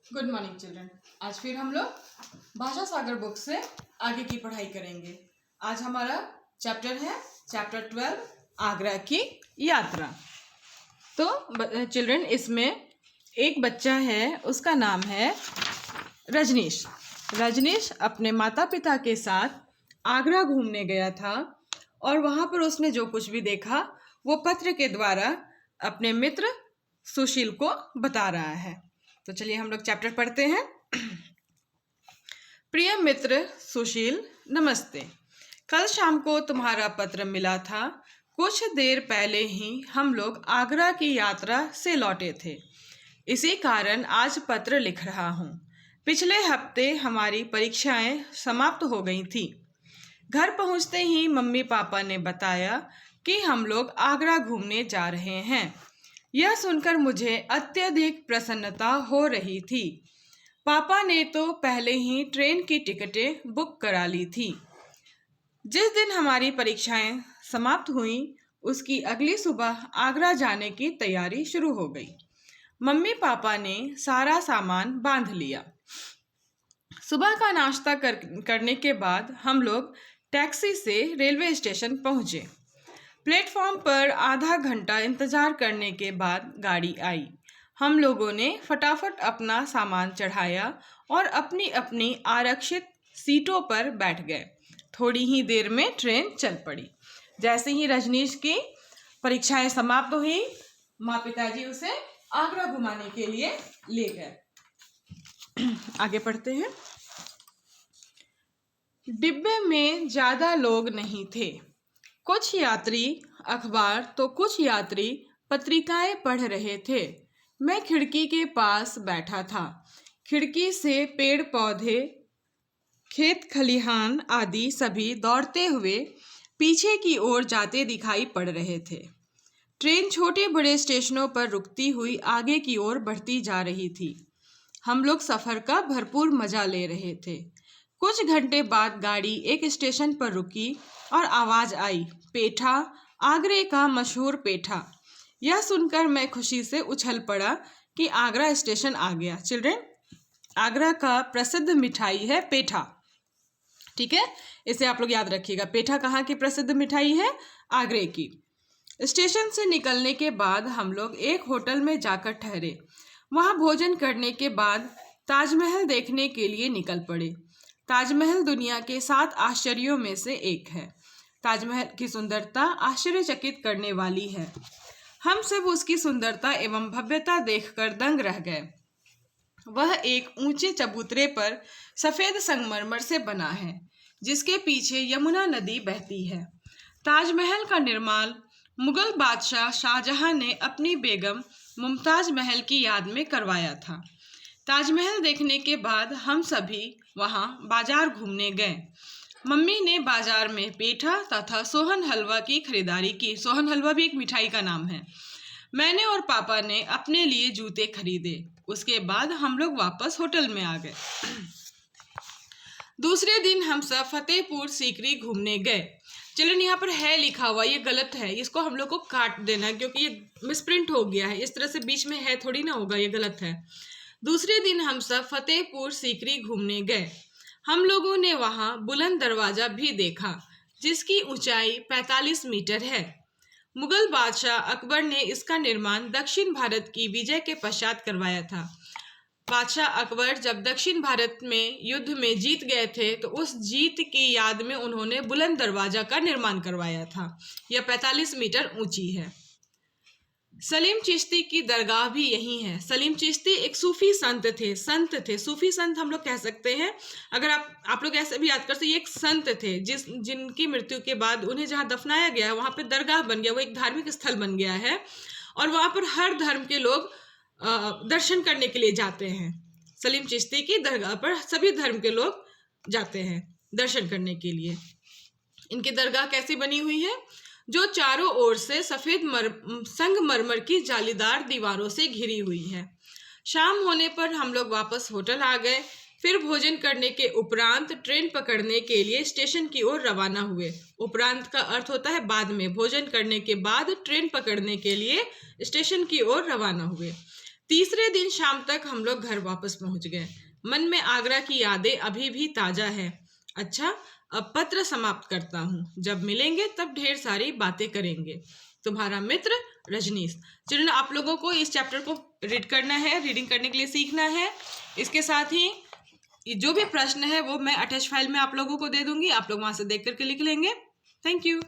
Good morning children. आज फिर हम लोग भाषा सागर बुक से आगे की पढ़ाई करेंगे। आज हमारा चैप्टर है चैप्टर 12 आगरा की यात्रा। तो चिल्ड्रन, इसमें एक बच्चा है, उसका नाम है रजनीश। रजनीश अपने माता पिता के साथ आगरा घूमने गया था और वहाँ पर उसने जो कुछ भी देखा वो पत्र के द्वारा अपने मित्र सुशील को बता रहा है। तो चलिए हम लोग चैप्टर पढ़ते हैं। प्रिय मित्र सुशील, नमस्ते। कल शाम को तुम्हारा पत्र मिला था। कुछ देर पहले ही हम लोग आगरा की यात्रा से लौटे थे, इसी कारण आज पत्र लिख रहा हूँ। पिछले हफ्ते हमारी परीक्षाएं समाप्त हो गई थी। घर पहुँचते ही मम्मी पापा ने बताया कि हम लोग आगरा घूमने जा रहे हैं। यह सुनकर मुझे अत्यधिक प्रसन्नता हो रही थी। पापा ने तो पहले ही ट्रेन की टिकटें बुक करा ली थी। जिस दिन हमारी परीक्षाएं समाप्त हुई उसकी अगली सुबह आगरा जाने की तैयारी शुरू हो गई। मम्मी पापा ने सारा सामान बांध लिया। सुबह का नाश्ता करने के बाद हम लोग टैक्सी से रेलवे स्टेशन पहुंचे। प्लेटफॉर्म पर आधा घंटा इंतजार करने के बाद गाड़ी आई। हम लोगों ने फटाफट अपना सामान चढ़ाया और अपनी अपनी आरक्षित सीटों पर बैठ गए। थोड़ी ही देर में ट्रेन चल पड़ी। जैसे ही रजनीश की परीक्षाएं समाप्त हुई, माँ पिताजी उसे आगरा घुमाने के लिए ले गए। आगे पढ़ते हैं। डिब्बे में ज्यादा लोग नहीं थे। कुछ यात्री अखबार तो कुछ यात्री पत्रिकाएं पढ़ रहे थे। मैं खिड़की के पास बैठा था। खिड़की से पेड़ पौधे, खेत खलिहान आदि सभी दौड़ते हुए पीछे की ओर जाते दिखाई पड़ रहे थे। ट्रेन छोटे बड़े स्टेशनों पर रुकती हुई आगे की ओर बढ़ती जा रही थी। हम लोग सफ़र का भरपूर मजा ले रहे थे। कुछ घंटे बाद गाड़ी एक स्टेशन पर रुकी और आवाज़ आई, पेठा, आगरे का मशहूर पेठा। यह सुनकर मैं खुशी से उछल पड़ा कि आगरा स्टेशन आ गया। चिल्ड्रन, आगरा का प्रसिद्ध मिठाई है पेठा। ठीक है, इसे आप लोग याद रखिएगा। पेठा कहाँ की प्रसिद्ध मिठाई है? आगरे की। स्टेशन से निकलने के बाद हम लोग एक होटल में जाकर ठहरे। वहाँ भोजन करने के बाद ताजमहल देखने के लिए निकल पड़े। ताजमहल दुनिया के 7 आश्चर्यों में से एक है। ताजमहल की सुंदरता आश्चर्यचकित करने वाली है। हम सब उसकी सुंदरता एवं भव्यता देखकर दंग रह गए। वह एक ऊंचे चबूतरे पर सफेद संगमरमर से बना है, जिसके पीछे यमुना नदी बहती है। ताजमहल का निर्माण मुगल बादशाह शाहजहां ने अपनी बेगम मुमताज महल की याद में करवाया था। ताजमहल देखने के बाद हम सभी वहां बाजार घूमने गए। मम्मी ने बाजार में पेठा तथा सोहन हलवा की खरीदारी की। सोहन हलवा भी एक मिठाई का नाम है। मैंने और पापा ने अपने लिए जूते खरीदे। उसके बाद हम लोग वापस होटल में आ गए। दूसरे दिन हम सब फतेहपुर सीकरी घूमने गए। चिल्ड्रन, यहाँ पर है लिखा हुआ, ये गलत है, इसको हम लोग को काट देना क्योंकि ये मिसप्रिंट हो गया है। इस तरह से बीच में है थोड़ी ना होगा, ये गलत है। दूसरे दिन हम सब फतेहपुर सीकरी घूमने गए। हम लोगों ने वहां बुलंद दरवाजा भी देखा, जिसकी ऊंचाई 45 मीटर है। मुगल बादशाह अकबर ने इसका निर्माण दक्षिण भारत की विजय के पश्चात करवाया था। बादशाह अकबर जब दक्षिण भारत में युद्ध में जीत गए थे तो उस जीत की याद में उन्होंने बुलंद दरवाजा का निर्माण करवाया था। यह 45 मीटर ऊंची है। सलीम चिश्ती की दरगाह भी यही है। सलीम चिश्ती एक सूफी संत थे। सूफी संत हम लोग कह सकते हैं। अगर आप लोग ऐसे भी याद कर सकते, ये एक संत थे जिनकी मृत्यु के बाद उन्हें जहाँ दफनाया गया है वहाँ पे दरगाह बन गया। वो एक धार्मिक स्थल बन गया है और वहाँ पर हर धर्म के लोग दर्शन करने के लिए जाते हैं। सलीम चिश्ती की दरगाह पर सभी धर्म के लोग जाते हैं दर्शन करने के लिए। इनकी दरगाह कैसी बनी हुई है? जो चारों ओर से सफेद संगमरमर की जालीदार दीवारों से घिरी हुई है। शाम होने पर हम लोग वापस होटल आ गए। फिर भोजन करने के उपरांत ट्रेन पकड़ने के लिए स्टेशन की ओर रवाना हुए। उपरांत का अर्थ होता है बाद में। भोजन करने के बाद ट्रेन पकड़ने के लिए स्टेशन की ओर रवाना हुए। तीसरे दिन शाम तक हम लोग घर वापस पहुंच गए। मन में आगरा की यादें अभी भी ताजा है। अच्छा, अब पत्र समाप्त करता हूँ। जब मिलेंगे तब ढेर सारी बातें करेंगे। तुम्हारा मित्र रजनीश। चिल्ड्रन, आप लोगों को इस चैप्टर को रीड करना है, रीडिंग करने के लिए सीखना है। इसके साथ ही जो भी प्रश्न है वो मैं अटैच फाइल में आप लोगों को दे दूंगी, आप लोग वहां से देख करके लिख लेंगे। Thank you.